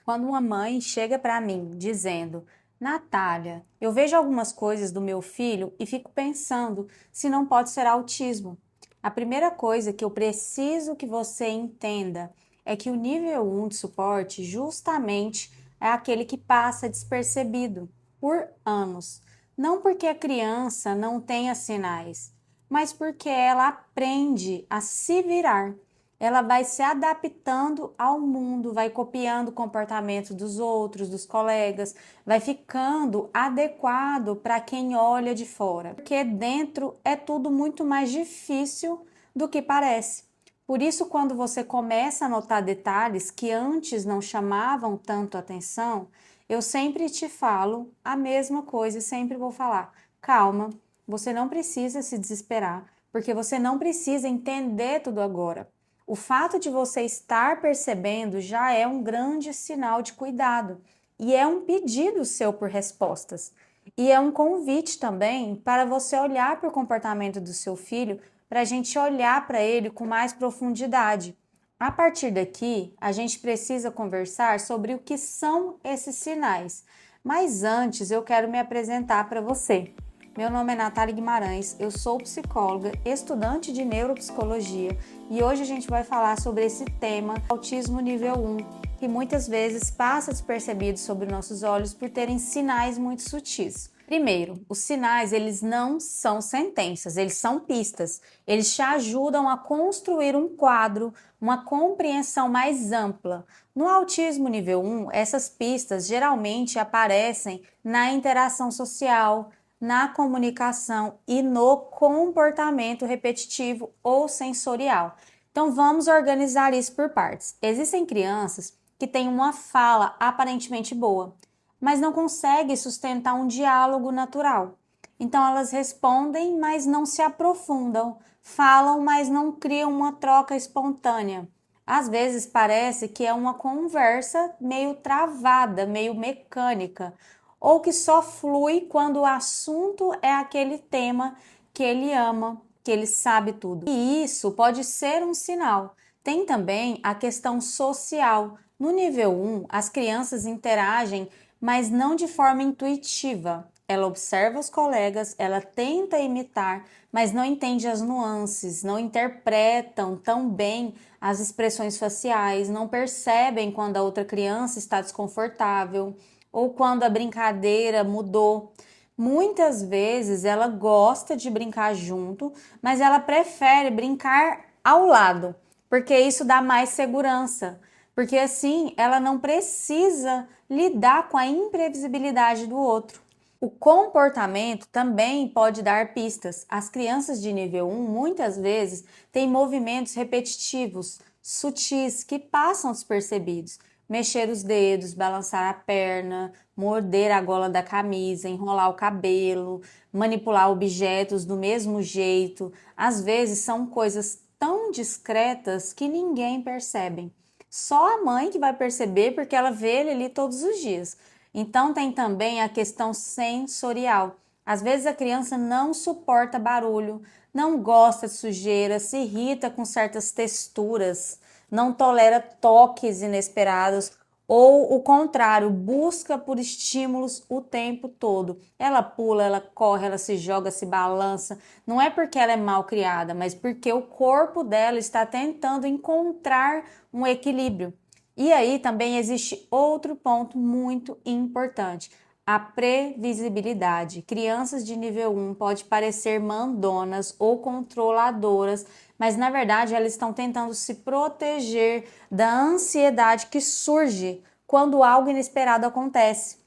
Quando uma mãe chega para mim dizendo: Natália, eu vejo algumas coisas do meu filho e fico pensando se não pode ser autismo. A primeira coisa que eu preciso que você entenda é que o nível 1 de suporte justamente é aquele que passa despercebido por anos. Não porque a criança não tenha sinais, mas porque ela aprende a se virar. Ela vai se adaptando ao mundo, vai copiando o comportamento dos outros, dos colegas, vai ficando adequado para quem olha de fora. Porque dentro é tudo muito mais difícil do que parece. Por isso, quando você começa a notar detalhes que antes não chamavam tanto atenção, eu sempre te falo a mesma coisa e sempre vou falar: calma, você não precisa se desesperar, porque você não precisa entender tudo agora. O fato de você estar percebendo já é um grande sinal de cuidado e é um pedido seu por respostas. E é um convite também para você olhar para o comportamento do seu filho, para a gente olhar para ele com mais profundidade. A partir daqui, a gente precisa conversar sobre o que são esses sinais. Mas antes, eu quero me apresentar para você. Meu nome é Natália Guimarães, eu sou psicóloga, estudante de neuropsicologia e hoje a gente vai falar sobre esse tema, autismo nível 1, que muitas vezes passa despercebido sobre nossos olhos por terem sinais muito sutis. Primeiro, os sinais, eles não são sentenças, eles são pistas. Eles te ajudam a construir um quadro, uma compreensão mais ampla. No autismo nível 1, essas pistas geralmente aparecem na interação social, na comunicação e no comportamento repetitivo ou sensorial. Então vamos organizar isso por partes. Existem crianças que têm uma fala aparentemente boa, mas não conseguem sustentar um diálogo natural. Então elas respondem, mas não se aprofundam, falam, mas não criam uma troca espontânea. Às vezes parece que é uma conversa meio travada, meio mecânica, ou que só flui quando o assunto é aquele tema que ele ama, que ele sabe tudo. E isso pode ser um sinal. Tem também a questão social. No nível 1, as crianças interagem, mas não de forma intuitiva. Ela observa os colegas, ela tenta imitar, mas não entende as nuances, não interpretam tão bem as expressões faciais, não percebem quando a outra criança está desconfortável ou quando a brincadeira mudou. Muitas vezes ela gosta de brincar junto, mas ela prefere brincar ao lado, porque isso dá mais segurança. Porque assim ela não precisa lidar com a imprevisibilidade do outro. O comportamento também pode dar pistas. As crianças de nível 1 muitas vezes têm movimentos repetitivos, sutis, que passam despercebidos. Mexer os dedos, balançar a perna, morder a gola da camisa, enrolar o cabelo, manipular objetos do mesmo jeito. Às vezes são coisas tão discretas que ninguém percebe. Só a mãe que vai perceber porque ela vê ele ali todos os dias. Então tem também a questão sensorial. Às vezes a criança não suporta barulho, não gosta de sujeira, se irrita com certas texturas, não tolera toques inesperados ou o contrário, busca por estímulos o tempo todo. Ela pula, ela corre, ela se joga, se balança. Não é porque ela é mal criada, mas porque o corpo dela está tentando encontrar um equilíbrio. E aí também existe outro ponto muito importante, a previsibilidade. Crianças de nível 1 pode parecer mandonas ou controladoras, mas na verdade elas estão tentando se proteger da ansiedade que surge quando algo inesperado acontece.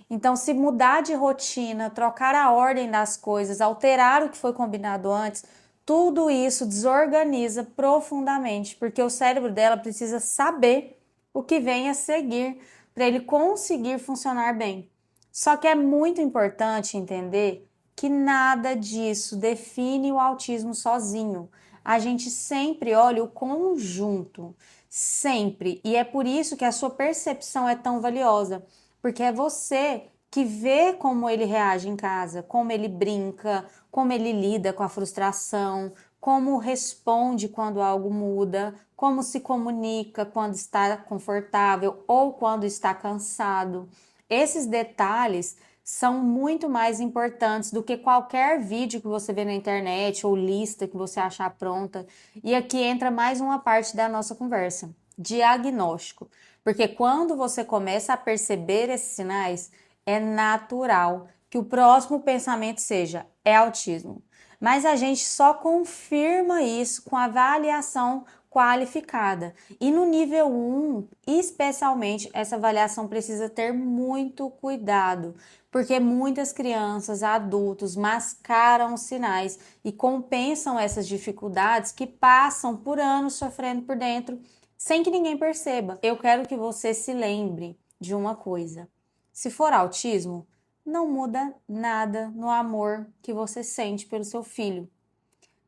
Então, se mudar de rotina, trocar a ordem das coisas, alterar o que foi combinado antes, tudo isso desorganiza profundamente, porque o cérebro dela precisa saber o que vem a seguir para ele conseguir funcionar bem. Só que é muito importante entender que nada disso define o autismo sozinho. A gente sempre olha o conjunto, sempre. E é por isso que a sua percepção é tão valiosa, porque é você que vê como ele reage em casa, como ele brinca, como ele lida com a frustração, como responde quando algo muda, como se comunica quando está confortável ou quando está cansado. Esses detalhes são muito mais importantes do que qualquer vídeo que você vê na internet ou lista que você achar pronta. E aqui entra mais uma parte da nossa conversa: diagnóstico. Porque quando você começa a perceber esses sinais, é natural que o próximo pensamento seja: é autismo. Mas a gente só confirma isso com avaliação qualificada. E no nível 1, especialmente, essa avaliação precisa ter muito cuidado, porque muitas crianças, adultos mascaram os sinais e compensam essas dificuldades que passam por anos sofrendo por dentro sem que ninguém perceba. Eu quero que você se lembre de uma coisa: se for autismo, não muda nada no amor que você sente pelo seu filho.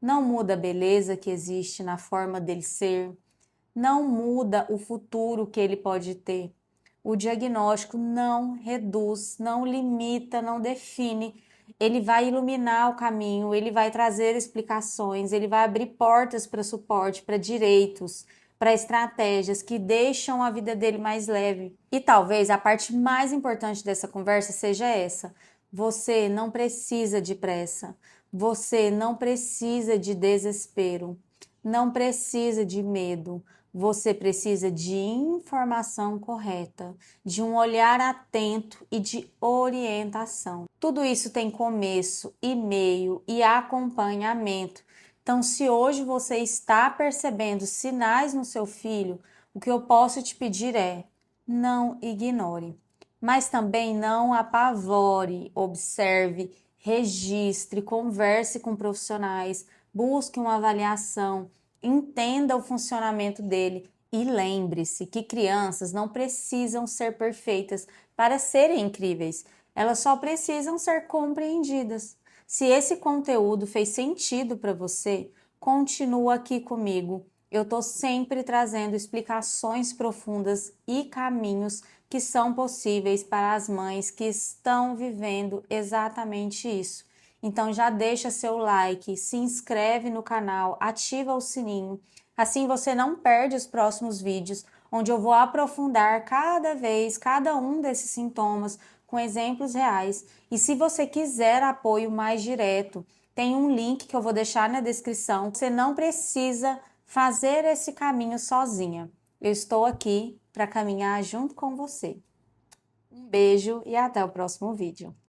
Não muda a beleza que existe na forma dele ser. Não muda o futuro que ele pode ter. O diagnóstico não reduz, não limita, não define. Ele vai iluminar o caminho, ele vai trazer explicações, ele vai abrir portas para suporte, para direitos, para estratégias que deixam a vida dele mais leve. E talvez a parte mais importante dessa conversa seja essa: você não precisa de pressa, você não precisa de desespero, não precisa de medo. Você precisa de informação correta, de um olhar atento e de orientação. Tudo isso tem começo e meio e acompanhamento. Então, se hoje você está percebendo sinais no seu filho, o que eu posso te pedir é: não ignore, mas também não apavore. Observe, registre, converse com profissionais, busque uma avaliação, entenda o funcionamento dele e lembre-se que crianças não precisam ser perfeitas para serem incríveis, elas só precisam ser compreendidas. Se esse conteúdo fez sentido para você, continua aqui comigo. Eu estou sempre trazendo explicações profundas e caminhos que são possíveis para as mães que estão vivendo exatamente isso. Então já deixa seu like, se inscreve no canal, ativa o sininho. Assim você não perde os próximos vídeos, onde eu vou aprofundar cada vez cada um desses sintomas com exemplos reais. E se você quiser apoio mais direto, tem um link que eu vou deixar na descrição. Você não precisa fazer esse caminho sozinha. Eu estou aqui para caminhar junto com você. Um beijo e até o próximo vídeo.